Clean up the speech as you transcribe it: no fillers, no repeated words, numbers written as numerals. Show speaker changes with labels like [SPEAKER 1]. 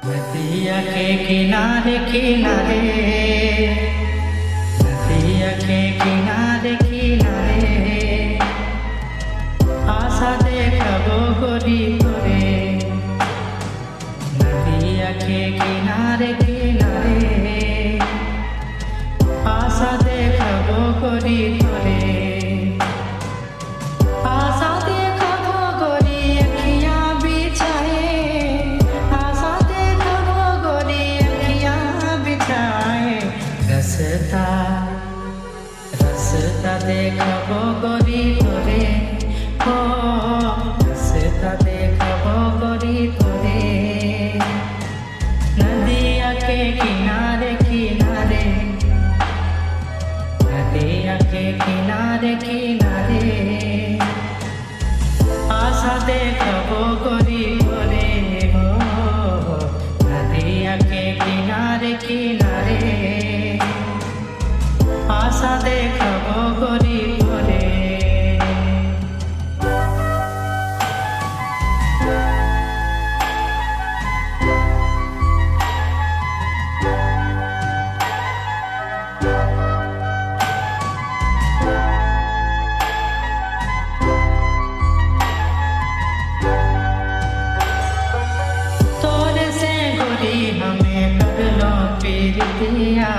[SPEAKER 1] नदिया के किनारे किनारे, नदिया के किनारे किनारे आशा देखाबो गरी करे। नदिया के किनारे किनारे आशा देखाबो गरी करे। रास्ता देखाबो गरी तोरे, ओ रास्ता देखाबो गरी तोरे। नदिया के किनारे किनारे, नदिया के किनारे किनारे आशा देखाबो गरी तोरे, ओ नदिया के किनारे किनारे आशा देखाबो गरी तोरे। तोरे से गोरी हमें कर लो प्रीतिया,